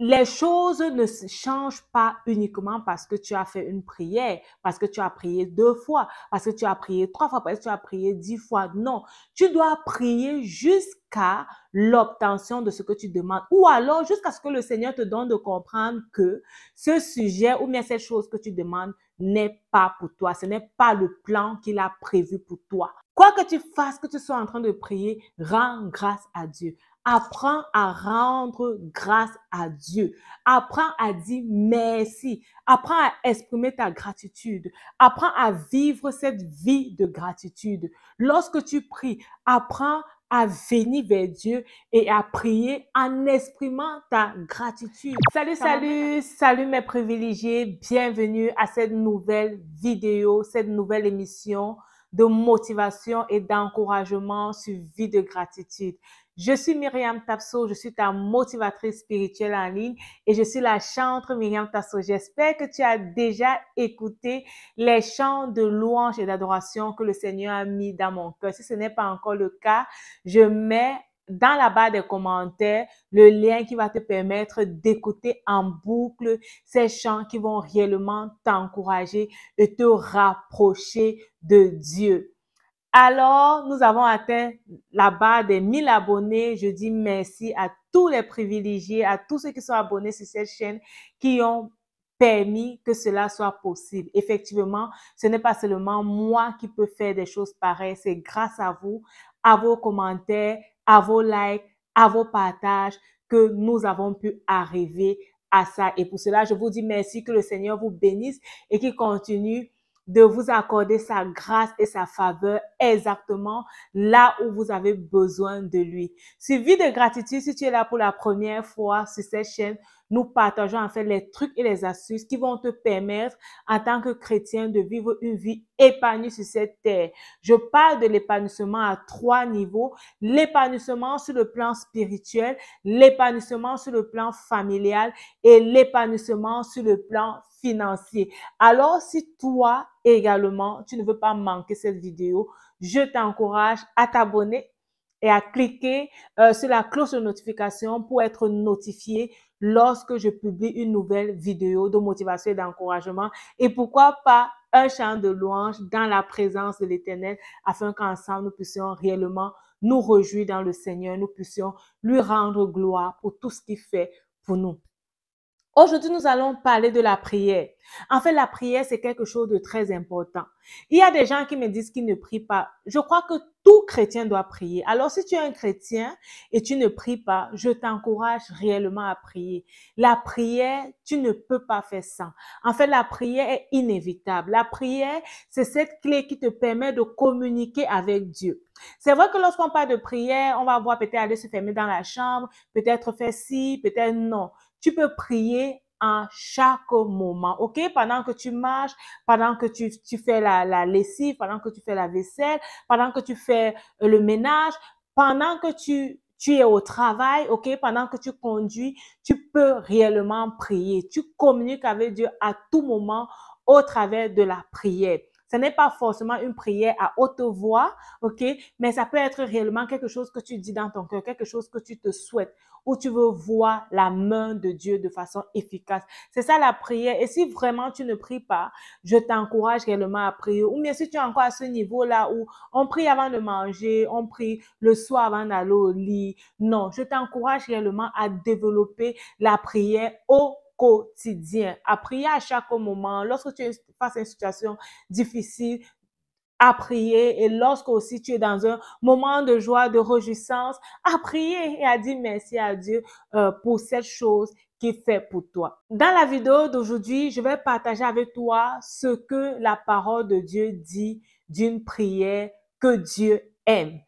les choses ne se changent pas uniquement parce que tu as fait une prière, parce que tu as prié 2 fois, parce que tu as prié 3 fois, parce que tu as prié 10 fois. Non, tu dois prier jusqu'à l'obtention de ce que tu demandes ou alors jusqu'à ce que le Seigneur te donne de comprendre que ce sujet ou bien cette chose que tu demandes n'est pas pour toi. Ce n'est pas le plan qu'il a prévu pour toi. Quoi que tu fasses, que tu sois en train de prier, rends grâce à Dieu. Apprends à rendre grâce à Dieu. Apprends à dire merci. Apprends à exprimer ta gratitude. Apprends à vivre cette vie de gratitude. Lorsque tu pries, apprends à venir vers Dieu et à prier en exprimant ta gratitude. Salut mes privilégiés. Bienvenue à cette nouvelle vidéo, cette nouvelle émission de motivation et d'encouragement sur vie de gratitude. Je suis Myriam Tapso, je suis ta motivatrice spirituelle en ligne et je suis la chantre Myriam Tapso. J'espère que tu as déjà écouté les chants de louange et d'adoration que le Seigneur a mis dans mon cœur. Si ce n'est pas encore le cas, je mets dans la barre des commentaires le lien qui va te permettre d'écouter en boucle ces chants qui vont réellement t'encourager et te rapprocher de Dieu. Alors, nous avons atteint la barre des 1000 abonnés. Je dis merci à tous les privilégiés, à tous ceux qui sont abonnés sur cette chaîne, qui ont permis que cela soit possible. Effectivement, ce n'est pas seulement moi qui peux faire des choses pareilles, c'est grâce à vous, à vos commentaires, à vos likes, à vos partages que nous avons pu arriver à ça. Et pour cela, je vous dis merci, que le Seigneur vous bénisse et qu'il continue de vous accorder sa grâce et sa faveur exactement là où vous avez besoin de lui. Sur Vie de gratitude, si tu es là pour la première fois sur cette chaîne, nous partageons en fait les trucs et les astuces qui vont te permettre en tant que chrétien de vivre une vie épanouie sur cette terre. Je parle de l'épanouissement à 3 niveaux. L'épanouissement sur le plan spirituel, l'épanouissement sur le plan familial et l'épanouissement sur le plan financier. Alors, si toi également, tu ne veux pas manquer cette vidéo, je t'encourage à t'abonner et à cliquer sur la cloche de notification pour être notifié lorsque je publie une nouvelle vidéo de motivation et d'encouragement. Et pourquoi pas un chant de louange dans la présence de l'Éternel afin qu'ensemble nous puissions réellement nous réjouir dans le Seigneur, nous puissions lui rendre gloire pour tout ce qu'il fait pour nous. Aujourd'hui, nous allons parler de la prière. En fait, la prière, c'est quelque chose de très important. Il y a des gens qui me disent qu'ils ne prient pas. Je crois que tout chrétien doit prier. Alors, si tu es un chrétien et tu ne pries pas, je t'encourage réellement à prier. La prière, tu ne peux pas faire sans. En fait, la prière est inévitable. La prière, c'est cette clé qui te permet de communiquer avec Dieu. C'est vrai que lorsqu'on parle de prière, on va voir peut-être aller se fermer dans la chambre, peut-être faire ci, peut-être non. Tu peux prier en chaque moment, ok? Pendant que tu marches, pendant que tu fais la lessive, pendant que tu fais la vaisselle, pendant que tu fais le ménage, pendant que tu es au travail, ok? Pendant que tu conduis, tu peux réellement prier. Tu communiques avec Dieu à tout moment au travers de la prière. Ce n'est pas forcément une prière à haute voix, ok? Mais ça peut être réellement quelque chose que tu dis dans ton cœur, quelque chose que tu te souhaites, où tu veux voir la main de Dieu de façon efficace. C'est ça la prière. Et si vraiment tu ne pries pas, je t'encourage réellement à prier. Ou bien si tu es encore à ce niveau-là où on prie avant de manger, on prie le soir avant d'aller au lit. Non, je t'encourage réellement à développer la prière au quotidien, à prier à chaque moment, lorsque tu es face à une situation difficile, à prier, et lorsque aussi tu es dans un moment de joie, de réjouissance, à prier et à dire merci à Dieu pour cette chose qu'il fait pour toi. Dans la vidéo d'aujourd'hui, je vais partager avec toi ce que la parole de Dieu dit d'une prière que Dieu aime.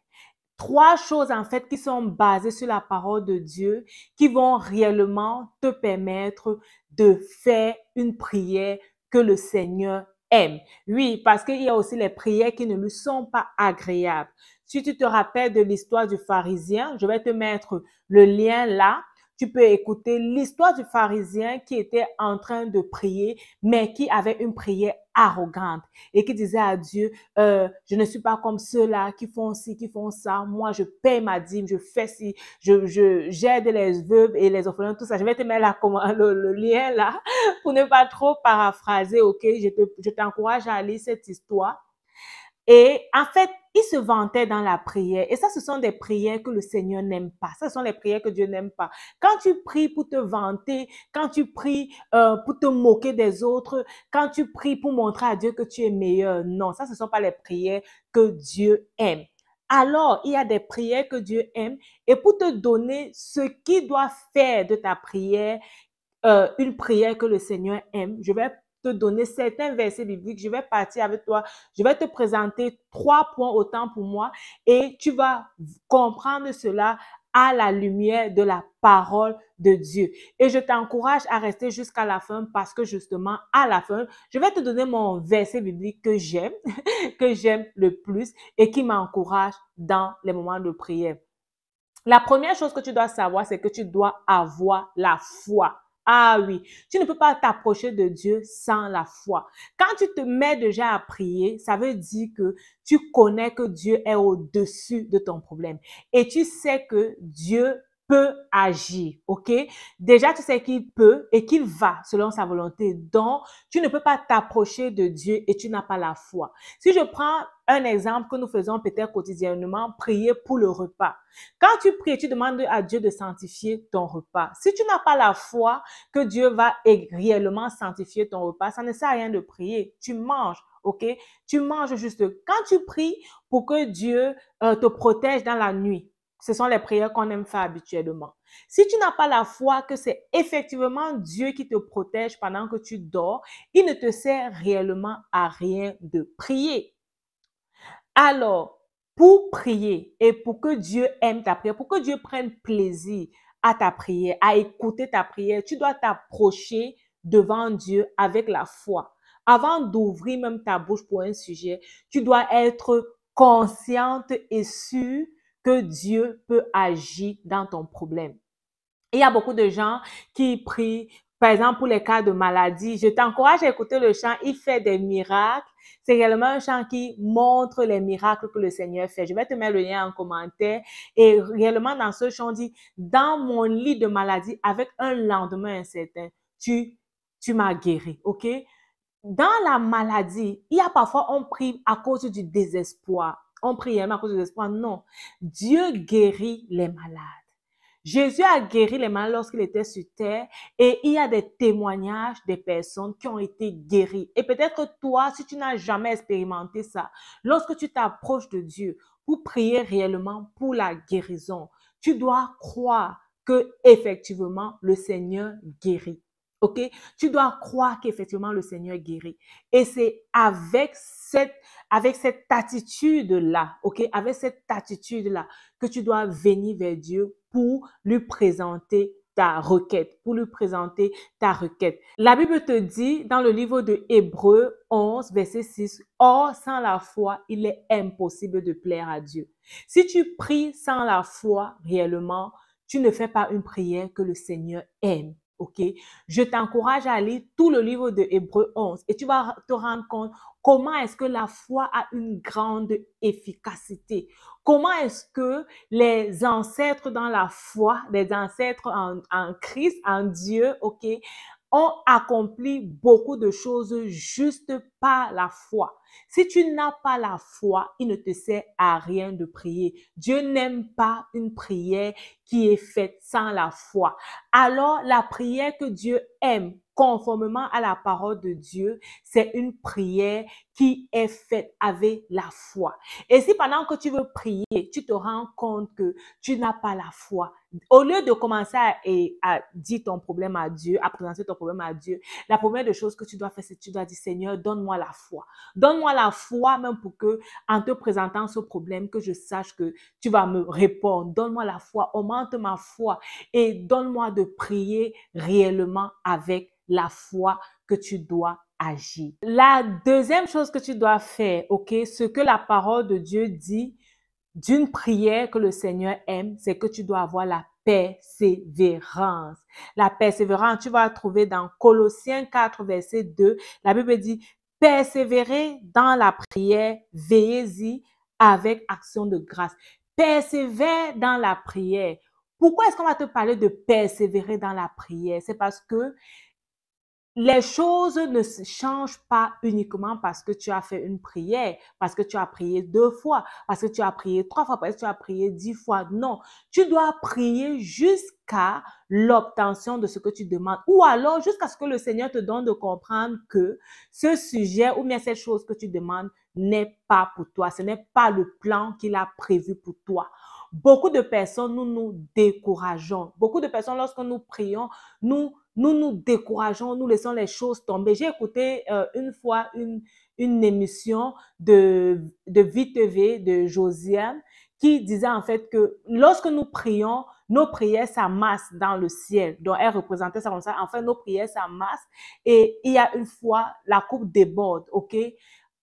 3 choses en fait qui sont basées sur la parole de Dieu qui vont réellement te permettre de faire une prière que le Seigneur aime. Oui, parce qu'il y a aussi les prières qui ne lui sont pas agréables. Si tu te rappelles de l'histoire du pharisien, je vais te mettre le lien là. tu peux écouter l'histoire du pharisien qui était en train de prier, mais qui avait une prière arrogante et qui disait à Dieu, je ne suis pas comme ceux-là qui font ci, qui font ça. Moi, je paie ma dîme, je fais ci, j'aide les veuves et les orphelins, tout ça. Je vais te mettre le lien là pour ne pas trop paraphraser, ok? Je t'encourage à lire cette histoire. Et en fait, il se vantait dans la prière. Et ça, ce sont des prières que le Seigneur n'aime pas. Ce sont les prières que Dieu n'aime pas. Quand tu pries pour te vanter, quand tu pries pour te moquer des autres, quand tu pries pour montrer à Dieu que tu es meilleur, non, ça, ce ne sont pas les prières que Dieu aime. Alors, il y a des prières que Dieu aime. Et pour te donner ce qu'il doit faire de ta prière, une prière que le Seigneur aime, je vais te donner certains versets bibliques, je vais partir avec toi, je vais te présenter 3 points autant pour moi et tu vas comprendre cela à la lumière de la parole de Dieu. Et je t'encourage à rester jusqu'à la fin parce que justement, à la fin, je vais te donner mon verset biblique que j'aime, que j'aime le plus et qui m'encourage dans les moments de prière. La première chose que tu dois savoir, c'est que tu dois avoir la foi. Ah oui, tu ne peux pas t'approcher de Dieu sans la foi. Quand tu te mets déjà à prier, ça veut dire que tu connais que Dieu est au-dessus de ton problème et tu sais que Dieu peut agir, ok? Déjà, tu sais qu'il peut et qu'il va selon sa volonté. Donc, tu ne peux pas t'approcher de Dieu et tu n'as pas la foi. Si je prends un exemple que nous faisons peut-être quotidiennement, prier pour le repas. Quand tu pries, tu demandes à Dieu de sanctifier ton repas. Si tu n'as pas la foi que Dieu va réellement sanctifier ton repas, ça ne sert à rien de prier. Tu manges, ok? Tu manges juste. Quand tu pries pour que Dieu te protège dans la nuit, ce sont les prières qu'on aime faire habituellement. Si tu n'as pas la foi que c'est effectivement Dieu qui te protège pendant que tu dors, il ne te sert réellement à rien de prier. Alors, pour prier et pour que Dieu aime ta prière, pour que Dieu prenne plaisir à ta prière, à écouter ta prière, tu dois t'approcher devant Dieu avec la foi. Avant d'ouvrir même ta bouche pour un sujet, tu dois être consciente et sûre que Dieu peut agir dans ton problème. Il y a beaucoup de gens qui prient, par exemple, pour les cas de maladie. Je t'encourage à écouter le chant « Il fait des miracles ». C'est réellement un chant qui montre les miracles que le Seigneur fait. Je vais te mettre le lien en commentaire. Et réellement, dans ce chant, on dit « Dans mon lit de maladie, avec un lendemain incertain, tu m'as guéri. » OK? Dans la maladie, il y a parfois, on prie à cause du désespoir. On prie à cause du désespoir. Non. Dieu guérit les malades. Jésus a guéri les malades lorsqu'il était sur terre et il y a des témoignages des personnes qui ont été guéries. Et peut-être que toi, si tu n'as jamais expérimenté ça, lorsque tu t'approches de Dieu pour prier réellement pour la guérison, tu dois croire que effectivement le Seigneur guérit. OK? Tu dois croire qu'effectivement le Seigneur guérit. Et c'est avec cette attitude-là, OK? Avec cette attitude-là que tu dois venir vers Dieu pour lui présenter ta requête, pour lui présenter ta requête. La Bible te dit dans le livre de Hébreux 11, verset 6, « Or, sans la foi, il est impossible de plaire à Dieu. » Si tu pries sans la foi réellement, tu ne fais pas une prière que le Seigneur aime. OK? Je t'encourage à lire tout le livre de Hébreux 11 et tu vas te rendre compte comment est-ce que la foi a une grande efficacité. Comment est-ce que les ancêtres dans la foi, les ancêtres en Christ, en Dieu, OK, ont accompli beaucoup de choses juste par la foi. Si tu n'as pas la foi, il ne te sert à rien de prier. Dieu n'aime pas une prière qui est faite sans la foi. Alors, la prière que Dieu aime, conformément à la parole de Dieu, c'est une prière qui est faite avec la foi. Et si pendant que tu veux prier, tu te rends compte que tu n'as pas la foi, au lieu de commencer à dire ton problème à Dieu, à présenter ton problème à Dieu, la première des choses que tu dois faire, c'est que tu dois dire, Seigneur, donne-moi la foi. Donne-moi la foi même pour que, en te présentant ce problème, que je sache que tu vas me répondre. Donne-moi la foi, augmente ma foi et donne-moi de prier réellement avec la foi que tu dois agir. La deuxième chose que tu dois faire, OK, ce que la parole de Dieu dit d'une prière que le Seigneur aime, c'est que tu dois avoir la persévérance. La persévérance, tu vas la trouver dans Colossiens 4, verset 2. La Bible dit, persévérez dans la prière, veillez-y avec action de grâce. Persévère dans la prière. Pourquoi est-ce qu'on va te parler de persévérer dans la prière? C'est parce que les choses ne se changent pas uniquement parce que tu as fait une prière, parce que tu as prié 2 fois, parce que tu as prié 3 fois, parce que tu as prié 10 fois. Non, tu dois prier jusqu'à l'obtention de ce que tu demandes ou alors jusqu'à ce que le Seigneur te donne de comprendre que ce sujet ou bien cette chose que tu demandes n'est pas pour toi. Ce n'est pas le plan qu'il a prévu pour toi. Beaucoup de personnes, nous décourageons. Beaucoup de personnes, lorsque nous prions, nous décourageons, nous laissons les choses tomber. J'ai écouté une fois une émission de VTV de Josiane qui disait en fait que lorsque nous prions, nos prières s'amassent dans le ciel. Donc, elle représentait ça comme ça. En fait, nos prières s'amassent et il y a une fois, la coupe déborde, ok?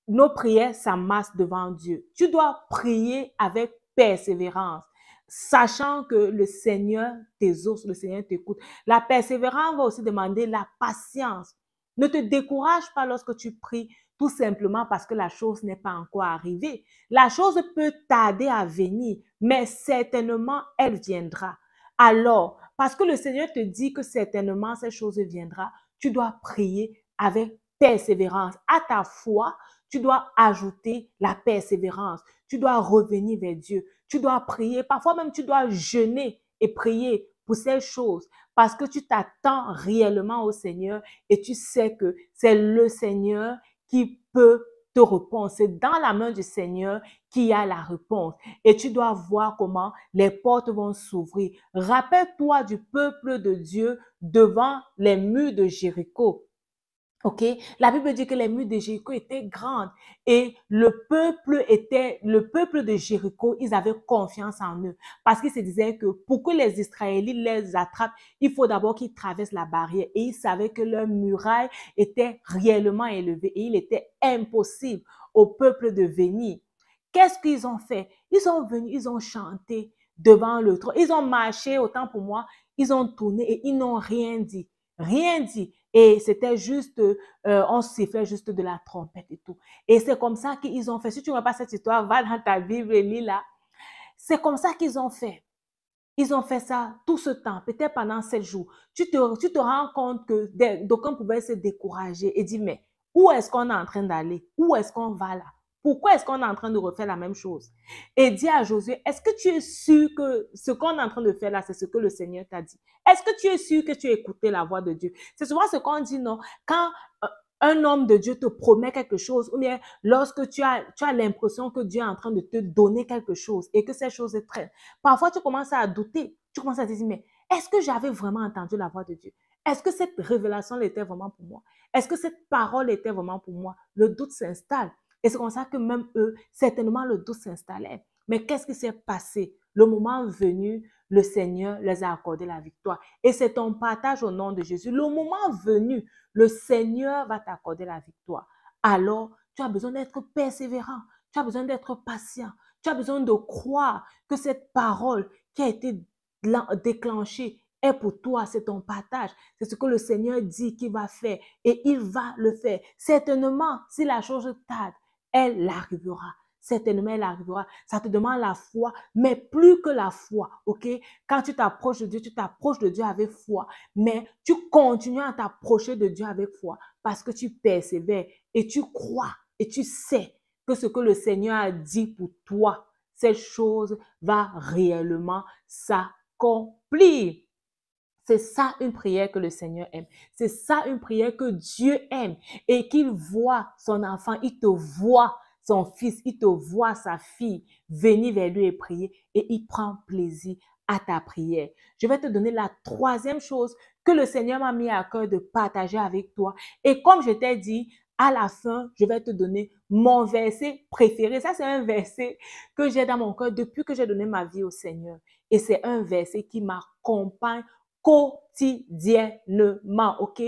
Nos prières s'amassent devant Dieu. Tu dois prier avec persévérance, sachant que le Seigneur t'exauce, le Seigneur t'écoute. La persévérance va aussi demander la patience. Ne te décourage pas lorsque tu pries, tout simplement parce que la chose n'est pas encore arrivée. La chose peut tarder à venir, mais certainement, elle viendra. Alors, parce que le Seigneur te dit que certainement cette chose viendra, tu dois prier avec persévérance. À ta foi, tu dois ajouter la persévérance. Tu dois revenir vers Dieu. Tu dois prier. Parfois même, tu dois jeûner et prier pour ces choses parce que tu t'attends réellement au Seigneur et tu sais que c'est le Seigneur qui peut te répondre. C'est dans la main du Seigneur qu'il y a la réponse. Et tu dois voir comment les portes vont s'ouvrir. Rappelle-toi du peuple de Dieu devant les murs de Jéricho. OK? La Bible dit que les murs de Jéricho étaient grands et le peuple de Jéricho, ils avaient confiance en eux parce qu'ils se disaient que pour que les Israélites les attrapent, il faut d'abord qu'ils traversent la barrière et ils savaient que leur muraille était réellement élevée et il était impossible au peuple de venir. Qu'est-ce qu'ils ont fait? Ils sont venus, ils ont chanté devant le trône, ils ont marché, autant pour moi, ils ont tourné et ils n'ont rien dit. Rien dit. Et c'était juste, on sifflait juste de la trompette et tout. Et c'est comme ça qu'ils ont fait. Si tu ne vois pas cette histoire, va dans ta Bible et lis là. C'est comme ça qu'ils ont fait. Ils ont fait ça tout ce temps, peut-être pendant 7 jours. Tu te rends compte que d'aucuns pouvaient se décourager et dire, mais où est-ce qu'on est en train d'aller? Où est-ce qu'on va là? Pourquoi est-ce qu'on est en train de refaire la même chose? Et dis à Josué, est-ce que tu es sûr que ce qu'on est en train de faire là, c'est ce que le Seigneur t'a dit? Est-ce que tu es sûr que tu as écouté la voix de Dieu? C'est souvent ce qu'on dit, non? Quand un homme de Dieu te promet quelque chose, ou bien lorsque tu as l'impression que Dieu est en train de te donner quelque chose et que cette chose est très... Parfois, tu commences à douter. Tu commences à te dire, mais est-ce que j'avais vraiment entendu la voix de Dieu? Est-ce que cette révélation était vraiment pour moi? Est-ce que cette parole était vraiment pour moi? Le doute s'installe. Et c'est comme ça que même eux, certainement le doute s'installait. Mais qu'est-ce qui s'est passé? Le moment venu, le Seigneur les a accordé la victoire. Et c'est ton partage au nom de Jésus. Le moment venu, le Seigneur va t'accorder la victoire. Alors, tu as besoin d'être persévérant. Tu as besoin d'être patient. Tu as besoin de croire que cette parole qui a été déclenchée est pour toi, c'est ton partage. C'est ce que le Seigneur dit qu'il va faire et il va le faire. Certainement, si la chose tarde, elle arrivera. Certainement, elle arrivera. Ça te demande la foi, mais plus que la foi, ok? Quand tu t'approches de Dieu, tu t'approches de Dieu avec foi, mais tu continues à t'approcher de Dieu avec foi parce que tu persévères et tu crois et tu sais que ce que le Seigneur a dit pour toi, cette chose va réellement s'accomplir. C'est ça une prière que le Seigneur aime. C'est ça une prière que Dieu aime et qu'il voit son enfant, il te voit son fils, il te voit sa fille venir vers lui et prier et il prend plaisir à ta prière. Je vais te donner la troisième chose que le Seigneur m'a mis à cœur de partager avec toi. Et comme je t'ai dit, à la fin, je vais te donner mon verset préféré. Ça, c'est un verset que j'ai dans mon cœur depuis que j'ai donné ma vie au Seigneur. Et c'est un verset qui m'accompagne quotidiennement, ok?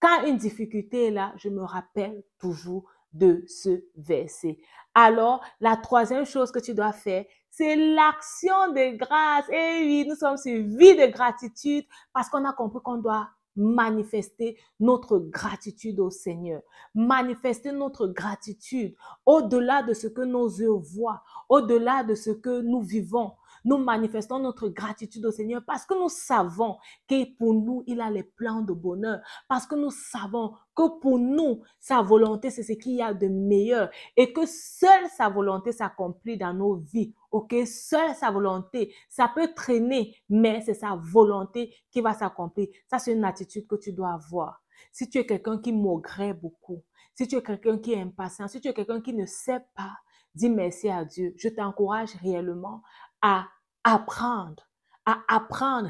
Quand une difficulté est là, je me rappelle toujours de ce verset. Alors, la troisième chose que tu dois faire, c'est l'action de grâce. Et oui, nous sommes sur vie de gratitude parce qu'on a compris qu'on doit manifester notre gratitude au Seigneur. Manifester notre gratitude au-delà de ce que nos yeux voient, au-delà de ce que nous vivons. Nous manifestons notre gratitude au Seigneur parce que nous savons que pour nous, il a les plans de bonheur. Parce que nous savons que pour nous, sa volonté, c'est ce qu'il y a de meilleur. Et que seule sa volonté s'accomplit dans nos vies. Ok, seule sa volonté, ça peut traîner, mais c'est sa volonté qui va s'accomplir. Ça, c'est une attitude que tu dois avoir. Si tu es quelqu'un qui maugrait beaucoup, si tu es quelqu'un qui est impatient, si tu es quelqu'un qui ne sait pas dire merci à Dieu, je t'encourage réellement à apprendre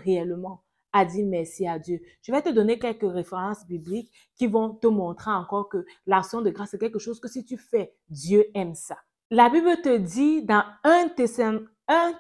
réellement à dire merci à Dieu. Je vais te donner quelques références bibliques qui vont te montrer encore que l'action de grâce, c'est quelque chose que si tu fais, Dieu aime ça. La Bible te dit dans 1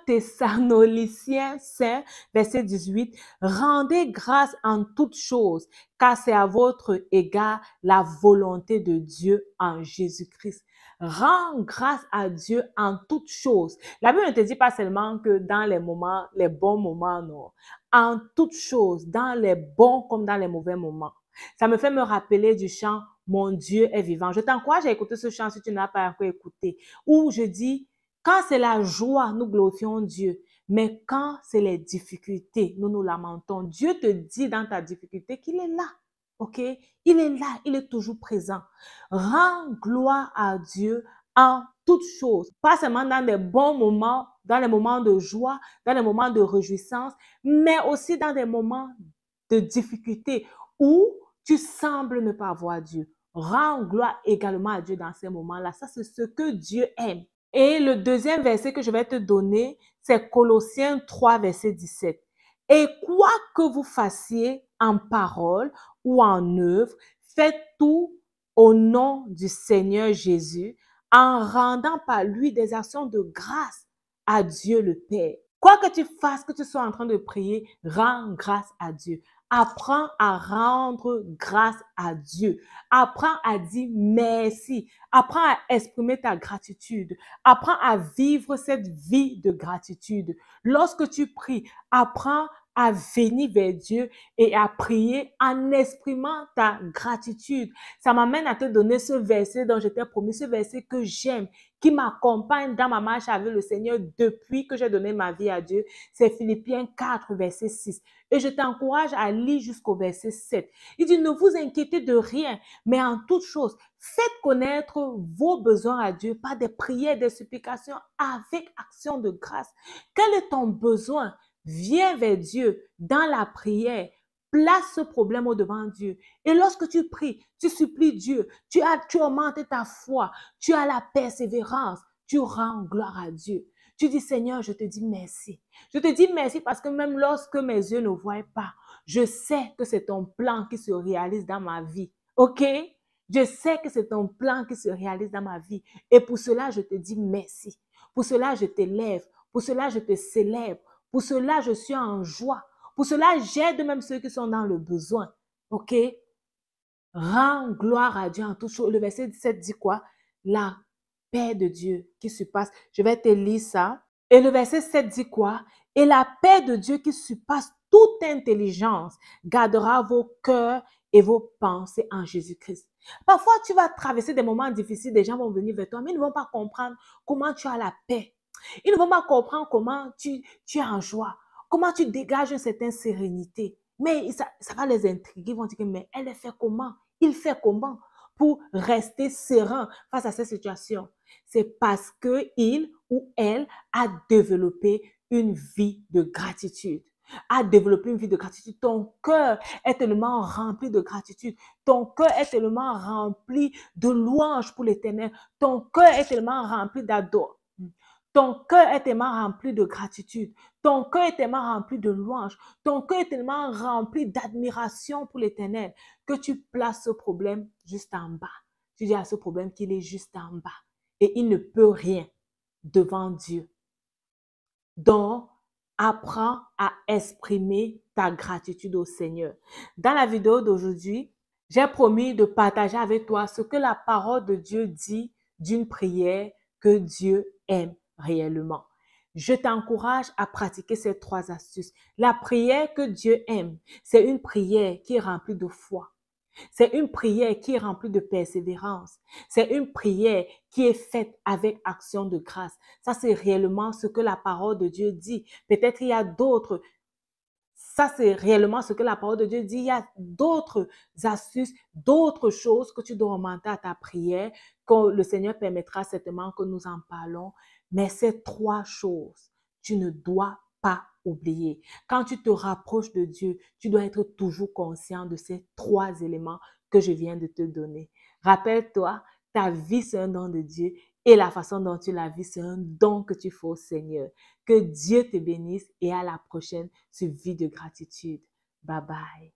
Thessaloniciens 5, verset 18, « Rendez grâce en toutes choses, car c'est à votre égard la volonté de Dieu en Jésus-Christ. » Rends grâce à Dieu en toutes choses. La Bible ne te dit pas seulement que dans les moments, les bons moments, non. En toutes choses, dans les bons comme dans les mauvais moments. Ça me fait me rappeler du chant « Mon Dieu est vivant ». Je t'encourage à écouter ce chant si tu n'as pas encore écouté. Où je dis, quand c'est la joie, nous glorifions Dieu. Mais quand c'est les difficultés, nous nous lamentons. Dieu te dit dans ta difficulté qu'il est là. OK? Il est là, il est toujours présent. Rends gloire à Dieu en toutes choses. Pas seulement dans les bons moments, dans les moments de joie, dans les moments de réjouissance, mais aussi dans des moments de difficulté où tu sembles ne pas voir Dieu. Rends gloire également à Dieu dans ces moments-là. Ça, c'est ce que Dieu aime. Et le deuxième verset que je vais te donner, c'est Colossiens 3, verset 17. « Et quoi que vous fassiez en parole ou en œuvre, faites tout au nom du Seigneur Jésus, en rendant par lui des actions de grâce à Dieu le Père. » Quoi que tu fasses, que tu sois en train de prier, rends grâce à Dieu. Apprends à rendre grâce à Dieu. Apprends à dire merci. Apprends à exprimer ta gratitude. Apprends à vivre cette vie de gratitude. Lorsque tu pries, apprends à venir vers Dieu et à prier en exprimant ta gratitude. Ça m'amène à te donner ce verset dont je t'ai promis, ce verset que j'aime, qui m'accompagne dans ma marche avec le Seigneur depuis que j'ai donné ma vie à Dieu. C'est Philippiens 4, verset 6. Et je t'encourage à lire jusqu'au verset 7. Il dit, ne vous inquiétez de rien, mais en toute chose, faites connaître vos besoins à Dieu par des prières, des supplications avec action de grâce. Quel est ton besoin? Viens vers Dieu dans la prière. Place ce problème au-devant Dieu. Et lorsque tu pries, tu supplies Dieu, tu augmentes ta foi, tu as la persévérance, tu rends gloire à Dieu. Tu dis, Seigneur, je te dis merci. Je te dis merci parce que même lorsque mes yeux ne voient pas, je sais que c'est ton plan qui se réalise dans ma vie. OK? Je sais que c'est ton plan qui se réalise dans ma vie. Et pour cela, je te dis merci. Pour cela, je t'élève. Pour cela, je te célèbre. Pour cela, je suis en joie. Pour cela, j'aide même ceux qui sont dans le besoin. OK? Rends gloire à Dieu en tout chose. Le verset 17 dit quoi? La paix de Dieu qui surpasse. Je vais te lire ça. Et le verset 7 dit quoi? Et la paix de Dieu qui surpasse toute intelligence gardera vos cœurs et vos pensées en Jésus-Christ. Parfois, tu vas traverser des moments difficiles, des gens vont venir vers toi, mais ils ne vont pas comprendre comment tu as la paix. Ils ne vont pas comprendre comment tu es en joie, comment tu dégages une certaine sérénité. Mais ça va les intriguer, ils vont dire, mais elle est fait comment? Il fait comment pour rester serein face à cette situation? C'est parce qu'il ou elle a développé une vie de gratitude. A développé une vie de gratitude. Ton cœur est tellement rempli de gratitude. Ton cœur est tellement rempli de louanges pour l'Éternel. Ton cœur est tellement rempli d'adoration. Ton cœur est tellement rempli de gratitude. Ton cœur est tellement rempli de louanges. Ton cœur est tellement rempli d'admiration pour l'Éternel que tu places ce problème juste en bas. Tu dis à ce problème qu'il est juste en bas et il ne peut rien devant Dieu. Donc, apprends à exprimer ta gratitude au Seigneur. Dans la vidéo d'aujourd'hui, J'ai promis de partager avec toi ce que la parole de Dieu dit d'une prière que Dieu aime réellement. Je t'encourage à pratiquer ces 3 astuces. La prière que Dieu aime, c'est une prière qui est remplie de foi. C'est une prière qui est remplie de persévérance. C'est une prière qui est faite avec action de grâce. Ça, c'est réellement ce que la parole de Dieu dit. Peut-être il y a d'autres. Ça, c'est réellement ce que la parole de Dieu dit. Il y a d'autres astuces, d'autres choses que tu dois augmenter à ta prière, que le Seigneur permettra certainement que nous en parlons. Mais ces 3 choses, tu ne dois pas oublier. Quand tu te rapproches de Dieu, tu dois être toujours conscient de ces 3 éléments que je viens de te donner. Rappelle-toi, ta vie, c'est un don de Dieu et la façon dont tu la vis, c'est un don que tu fais au Seigneur. Que Dieu te bénisse et à la prochaine sur Vie de gratitude. Bye bye.